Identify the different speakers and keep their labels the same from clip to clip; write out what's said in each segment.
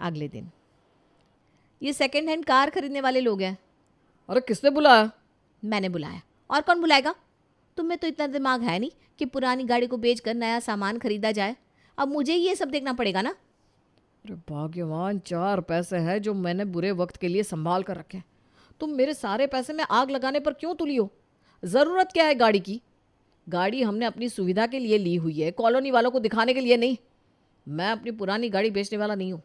Speaker 1: अगले दिन, ये सेकंड हैंड कार खरीदने वाले लोग हैं।
Speaker 2: अरे किसने बुलाया?
Speaker 1: मैंने बुलाया, और कौन बुलाएगा? तुम में तो इतना दिमाग है नहीं कि पुरानी गाड़ी को बेचकर नया सामान खरीदा जाए। अब मुझे ही ये सब देखना पड़ेगा ना।
Speaker 2: अरे भाग्यवान, 4 पैसे हैं जो मैंने बुरे वक्त के लिए संभाल कर रखे हैं। तुम मेरे सारे पैसे में आग लगाने पर क्यों तुली हो? ज़रूरत क्या है गाड़ी की? गाड़ी हमने अपनी सुविधा के लिए ली हुई है, कॉलोनी वालों को दिखाने के लिए नहीं। मैं अपनी पुरानी गाड़ी बेचने वाला नहीं हूँ।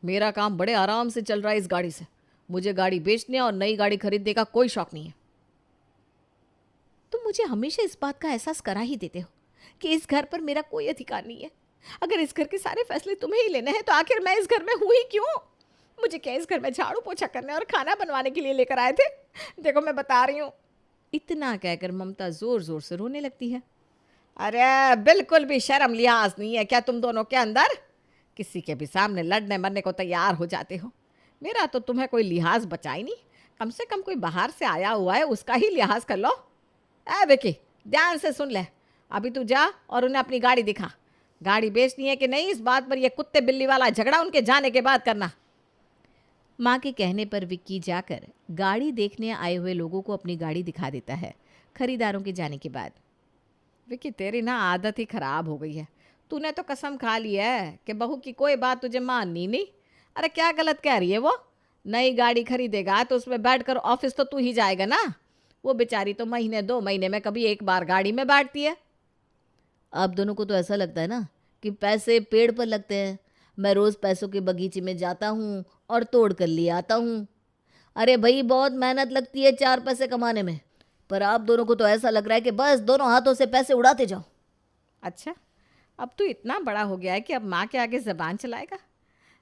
Speaker 2: मेरा काम बड़े आराम से चल रहा है इस गाड़ी से। मुझे गाड़ी बेचने और नई गाड़ी खरीदने का कोई शौक नहीं है।
Speaker 1: तुम मुझे हमेशा इस बात का एहसास करा ही देते हो कि इस घर पर मेरा कोई अधिकार नहीं है। अगर इस घर के सारे फैसले तुम्हें ही लेने हैं तो आखिर मैं इस घर में हूँ ही क्यों? मुझे क्या इस घर में झाड़ू पोछा करने और खाना बनवाने के लिए लेकर आए थे? देखो मैं बता रही हूँ। इतना कहकर ममता जोर जोर से रोने लगती है। अरे बिल्कुल भी शर्म लिहाज नहीं है क्या तुम दोनों के अंदर? किसी के भी सामने लड़ने मरने को तैयार हो जाते हो। मेरा तो तुम्हें कोई लिहाज बचा ही नहीं। कम से कम कोई बाहर से आया हुआ है, उसका ही लिहाज कर लो। ए विकी, ध्यान से सुन ले। अभी तू जा और उन्हें अपनी गाड़ी दिखा। गाड़ी बेचनी है कि नहीं, इस बात पर यह कुत्ते बिल्ली वाला झगड़ा उनके जाने के बाद करना। माँ के कहने पर विक्की जाकर गाड़ी देखने आए हुए लोगों को अपनी गाड़ी दिखा देता है खरीदारों के जाने के बाद। विक्की, तेरी ना आदत ही खराब हो गई है। तूने तो कसम खा ली है कि बहू की कोई बात तुझे माननी नहीं। अरे क्या गलत कह रही है वो? नई गाड़ी खरीदेगा तो उसमें बैठकर ऑफिस तो तू ही जाएगा ना। वो बेचारी तो महीने 2 महीने में कभी एक बार गाड़ी में बैठती है। आप दोनों को तो ऐसा लगता है ना कि पैसे पेड़ पर लगते हैं। मैं रोज़ पैसों के बगीचे में जाता हूँ और तोड़ कर ले आता हूँ। अरे भाई, बहुत मेहनत लगती है 4 पैसे कमाने में, पर आप दोनों को तो ऐसा लग रहा है कि बस दोनों हाथों से पैसे उड़ाते जाओ। अच्छा, अब तू इतना बड़ा हो गया है कि अब माँ के आगे ज़बान चलाएगा?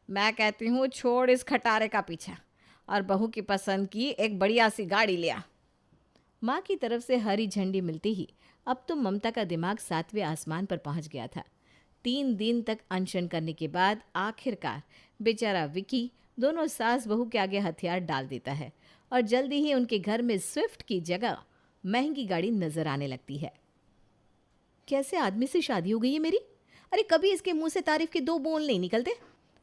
Speaker 1: मैं कहती हूँ छोड़ इस खटारे का पीछा और बहू की पसंद की एक बढ़िया सी गाड़ी ले आ। माँ की तरफ से हरी झंडी मिलती ही अब तो ममता का दिमाग 7वें आसमान पर पहुंच गया था। 3 दिन तक अनशन करने के बाद आखिरकार बेचारा विकी दोनों सास बहू के आगे हथियार डाल देता है और जल्दी ही उनके घर में स्विफ्ट की जगह महंगी गाड़ी नजर आने लगती है। कैसे आदमी से शादी हो गई है मेरी? अरे कभी इसके मुंह से तारीफ के 2 बोल नहीं निकलते।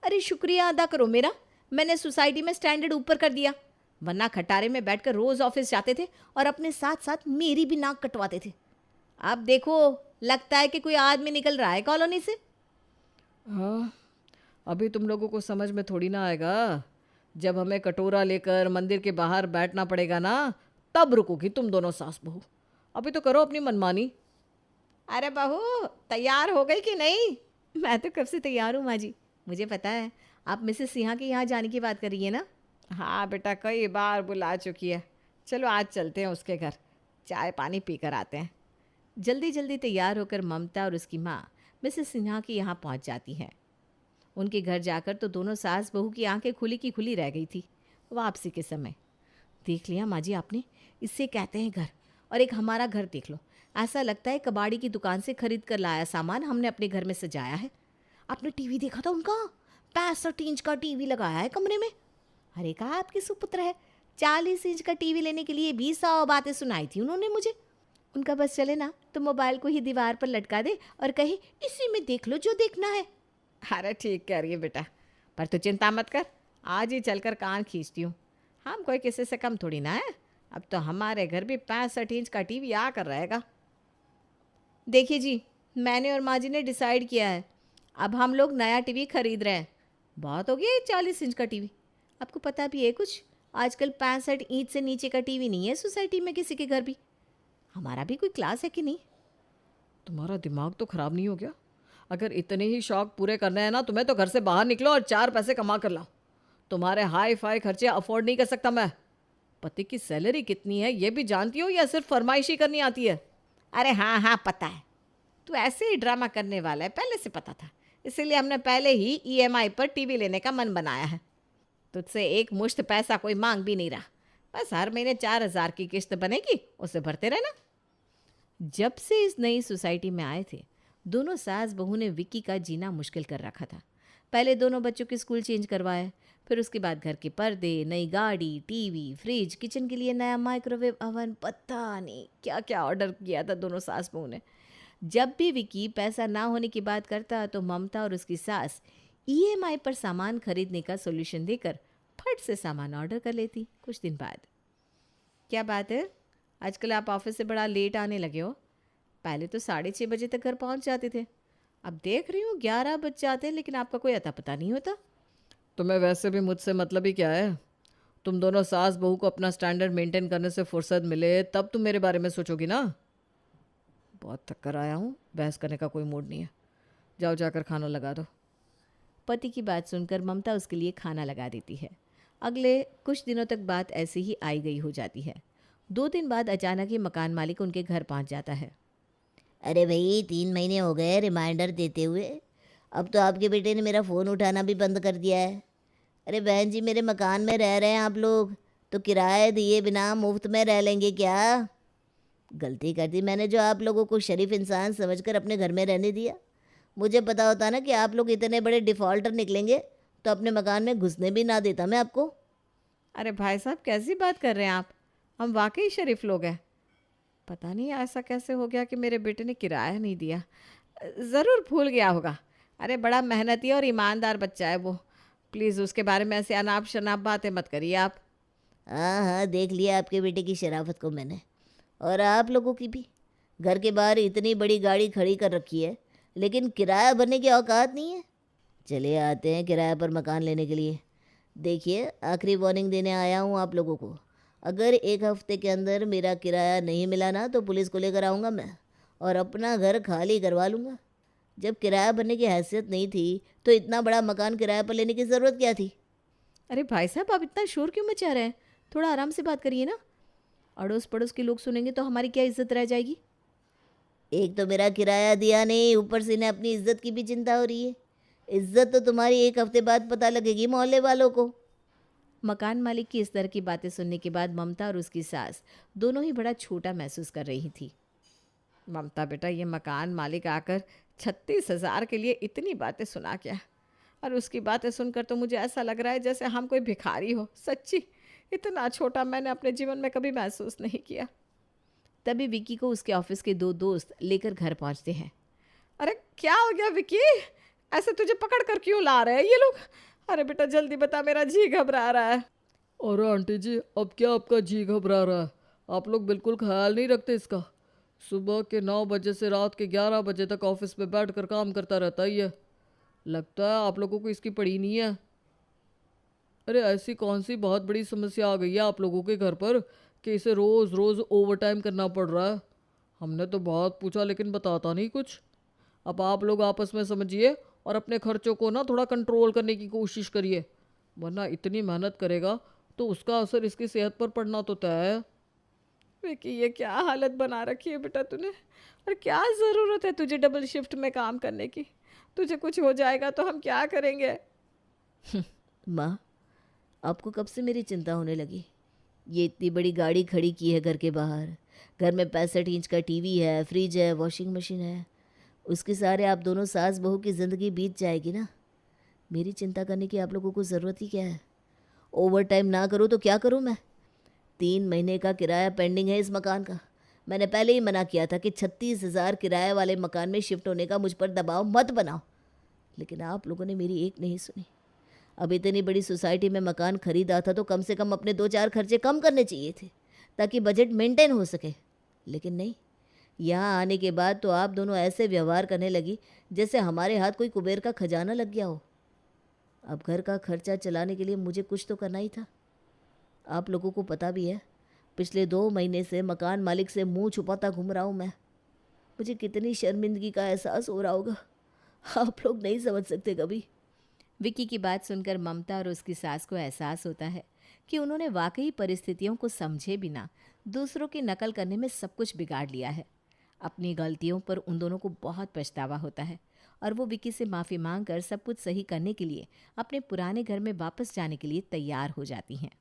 Speaker 1: अरे शुक्रिया अदा करो मेरा, मैंने सोसाइटी में स्टैंडर्ड ऊपर कर दिया, वरना खटारे में बैठकर रोज ऑफिस जाते थे और अपने साथ साथ मेरी भी नाक कटवाते थे। अब देखो, लगता है कि कोई आदमी निकल रहा है कॉलोनी से।
Speaker 2: हाँ, अभी तुम लोगों को समझ में थोड़ी ना आएगा। जब हमें कटोरा लेकर मंदिर के बाहर बैठना पड़ेगा ना, तब रुकोगी तुम दोनों सास बहू। अभी तो करो अपनी मनमानी। अरे बहू, तैयार हो गई कि नहीं? मैं तो कब से तैयार हूँ माँ जी। मुझे पता है आप मिसेस सिन्हा के यहाँ जाने की बात कर रही है ना। हाँ बेटा, कई बार बुला चुकी है। चलो आज चलते हैं उसके घर, चाय पानी पी कर आते हैं। जल्दी जल्दी तैयार होकर ममता और उसकी माँ मिसेस सिन्हा के यहाँ पहुँच जाती हैं। उनके घर जाकर तो दोनों सास बहू की आंखें खुली की खुली रह गई थी। वापसी के समय, देख लिया माँ जी आपने, इससे कहते हैं घर। और एक हमारा घर देख लो, ऐसा लगता है कबाड़ी की दुकान से खरीद कर लाया सामान हमने अपने घर में सजाया है। आपने टीवी देखा था उनका? 65 इंच का टीवी लगाया है कमरे में। अरे कहा आपके सुपुत्र है, 40 इंच का टीवी लेने के लिए भी 100 बातें सुनाई थी उन्होंने मुझे। उनका बस चले ना तो मोबाइल को ही दीवार पर लटका दे और कहे इसी में देख लो जो देखना है। अरे ठीक कह रही है बेटा, पर तू चिंता मत कर, आज ही चलकर कान खींचती हूँ। हम कोई किसी से कम थोड़ी ना है। अब तो हमारे घर भी 65 इंच का टीवी आकर रहेगा। देखिए जी, मैंने और माँ जी ने डिसाइड किया है, अब हम लोग नया टीवी खरीद रहे हैं। बहुत हो गया ये 40 इंच का टीवी। आपको पता भी है कुछ, आजकल 65 इंच से नीचे का टीवी नहीं है सोसाइटी में किसी के घर भी। हमारा भी कोई क्लास है कि नहीं? तुम्हारा दिमाग तो खराब नहीं हो गया? अगर इतने ही शौक पूरे करने हैं ना तुम्हें, तो घर से बाहर निकलो और 4 पैसे कमा कर लाओ। तुम्हारे हाई फाई खर्चे अफोर्ड नहीं कर सकता मैं। पति की सैलरी कितनी है ये भी जानती हो या सिर्फ फरमाइशी करनी आती है? अरे हाँ हाँ पता है, तू ऐसे ही ड्रामा करने वाला है, पहले से पता था। इसीलिए हमने पहले ही EMI पर टीवी लेने का मन बनाया है। तुझसे एक मुश्त पैसा कोई मांग भी नहीं रहा, बस हर महीने 4,000 की किस्त बनेगी, उसे भरते रहना। जब से इस नई सोसाइटी में आए थे, दोनों सास बहू ने विक्की का जीना मुश्किल कर रखा था। पहले दोनों बच्चों के स्कूल चेंज करवाए, फिर उसके बाद घर के पर्दे, नई गाड़ी, टीवी, फ्रिज, किचन के लिए नया माइक्रोवेव ओवन, पता नहीं क्या क्या ऑर्डर किया था दोनों सास बहू ने। जब भी विक्की पैसा ना होने की बात करता तो ममता और उसकी सास
Speaker 1: ईएमआई पर सामान खरीदने का सोल्यूशन देकर फट से सामान ऑर्डर कर लेती। कुछ दिन बाद, क्या बात है, आजकल आप ऑफिस से बड़ा लेट आने लगे हो? पहले तो 6:30 बजे तक घर पहुंच जाते थे, अब देख रही हूँ 11 बज जाते हैं, लेकिन आपका कोई अता पता नहीं होता।
Speaker 2: तुम्हें वैसे भी मुझसे मतलब ही क्या है? तुम दोनों सास बहू को अपना स्टैंडर्ड मेंटेन करने से फुर्सत मिले तब तुम मेरे बारे में सोचोगी ना। बहुत थक कर आया हूँ, बहस करने का कोई मूड नहीं है। जाओ जाकर खाना लगा दो।
Speaker 1: पति की बात सुनकर ममता उसके लिए खाना लगा देती है। अगले कुछ दिनों तक बात ऐसे ही आई गई हो जाती है। 2 दिन बाद अचानक ही मकान मालिक उनके घर पहुंच जाता है।
Speaker 3: अरे भाई 3 महीने हो गए रिमाइंडर देते हुए, अब तो आपके बेटे ने मेरा फ़ोन उठाना भी बंद कर दिया है। अरे बहन जी, मेरे मकान में रह रहे हैं आप लोग, तो किराए दिए बिना मुफ्त में रह लेंगे क्या? गलती कर दी मैंने जो आप लोगों को शरीफ इंसान समझकर अपने घर में रहने दिया। मुझे पता होता ना कि आप लोग इतने बड़े डिफ़ॉल्टर निकलेंगे, तो अपने मकान में घुसने भी ना देता मैं आपको।
Speaker 1: अरे भाई साहब, कैसी बात कर रहे हैं आप? हम वाकई शरीफ लोग हैं। पता नहीं ऐसा कैसे हो गया कि मेरे बेटे ने किराया नहीं दिया। ज़रूर भूल गया होगा। अरे बड़ा मेहनती और ईमानदार बच्चा है वो। प्लीज़ उसके बारे में ऐसे अनाप शनाप बातें मत करिए आप।
Speaker 3: हाँ हाँ, देख लिया आपके बेटे की शराफत को मैंने, और आप लोगों की भी। घर के बाहर इतनी बड़ी गाड़ी खड़ी कर रखी है, लेकिन किराया भरने की औकात नहीं है। चले आते हैं किराए पर मकान लेने के लिए। देखिए, आखिरी वार्निंग देने आया हूँ आप लोगों को। अगर 1 हफ्ते के अंदर मेरा किराया नहीं मिला ना, तो पुलिस को लेकर आऊँगा मैं और अपना घर खाली करवा लूँगा। जब किराया भरने की हैसियत नहीं थी, तो इतना बड़ा मकान किराए पर लेने की ज़रूरत क्या थी?
Speaker 1: अरे भाई साहब, आप इतना शोर क्यों मचा रहे हैं? थोड़ा आराम से बात करिए ना। अड़ोस पड़ोस के लोग सुनेंगे तो हमारी क्या इज्जत रह जाएगी।
Speaker 3: एक तो मेरा किराया दिया नहीं, ऊपर से इन्हें अपनी इज्जत की भी चिंता हो रही है। इज्जत तो तुम्हारी 1 हफ्ते बाद पता लगेगी मोहल्ले वालों को।
Speaker 1: मकान मालिक की इस तरह की बातें सुनने के बाद ममता और उसकी सास दोनों ही बड़ा छोटा महसूस कर रही थी। ममता बेटा, ये मकान मालिक आकर 36,000 के लिए इतनी बातें सुना क्या? और उसकी बातें सुनकर तो मुझे ऐसा लग रहा है जैसे हम कोई भिखारी हो। सच्ची, इतना छोटा मैंने अपने जीवन में कभी महसूस नहीं किया। तभी विक्की को उसके ऑफिस के 2 दोस्त लेकर घर पहुंचते हैं। अरे क्या हो गया विक्की? ऐसे तुझे पकड़ कर क्यों ला रहे हैं ये लोग? अरे बेटा जल्दी बता, मेरा जी घबरा रहा है।
Speaker 2: अरे आंटी जी, अब क्या आपका जी घबरा रहा है? आप लोग बिल्कुल ख्याल नहीं रखते इसका। सुबह के 9 बजे से रात के 11 बजे तक ऑफिस में बैठ कर काम करता रहता ही है। लगता है आप लोगों को इसकी पड़ी नहीं है। अरे ऐसी कौन सी बहुत बड़ी समस्या आ गई है आप लोगों के घर पर कि इसे रोज़ रोज़ ओवर टाइम करना पड़ रहा है? हमने तो बहुत पूछा लेकिन बताता नहीं कुछ। अब आप लोग आपस में समझिए और अपने खर्चों को ना थोड़ा कंट्रोल करने की कोशिश करिए, वरना इतनी मेहनत करेगा तो उसका असर इसकी सेहत पर पड़ना तो तय है।
Speaker 1: विकी, ये क्या हालत बना रखी है बेटा तूने? और क्या ज़रूरत है तुझे डबल शिफ्ट में काम करने की? तुझे कुछ हो जाएगा तो हम क्या करेंगे?
Speaker 3: माँ, आपको कब से मेरी चिंता होने लगी? ये इतनी बड़ी गाड़ी खड़ी की है घर के बाहर, घर में 65 इंच का टीवी है, फ्रिज है, वॉशिंग मशीन है। उसके सारे आप दोनों सास बहू की ज़िंदगी बीत जाएगी ना। मेरी चिंता करने की आप लोगों को ज़रूरत ही क्या है? ओवर टाइम ना करूँ तो क्या करूँ मैं? 3 महीने का किराया पेंडिंग है इस मकान का। मैंने पहले ही मना किया था कि 36,000 किराए वाले मकान में शिफ्ट होने का मुझ पर दबाव मत बनाओ, लेकिन आप लोगों ने मेरी एक नहीं सुनी। अब इतनी बड़ी सोसाइटी में मकान खरीदा था तो कम से कम अपने 2-4 खर्चे कम करने चाहिए थे, ताकि बजट मेंटेन हो सके। लेकिन नहीं, यहाँ आने के बाद तो आप दोनों ऐसे व्यवहार करने लगी जैसे हमारे हाथ कोई कुबेर का खजाना लग गया हो। अब घर का खर्चा चलाने के लिए मुझे कुछ तो करना ही था। आप लोगों को पता भी है, पिछले 2 महीने से मकान मालिक से मुंह छुपाता घूम रहा हूँ मैं। मुझे कितनी शर्मिंदगी का एहसास हो रहा होगा, आप लोग नहीं समझ सकते कभी।
Speaker 1: विक्की की बात सुनकर ममता और उसकी सास को एहसास होता है कि उन्होंने वाकई परिस्थितियों को समझे बिना दूसरों की नकल करने में सब कुछ बिगाड़ लिया है। अपनी गलतियों पर उन दोनों को बहुत पछतावा होता है और वो विक्की से माफ़ी मांगकर सब कुछ सही करने के लिए अपने पुराने घर में वापस जाने के लिए तैयार हो जाती हैं।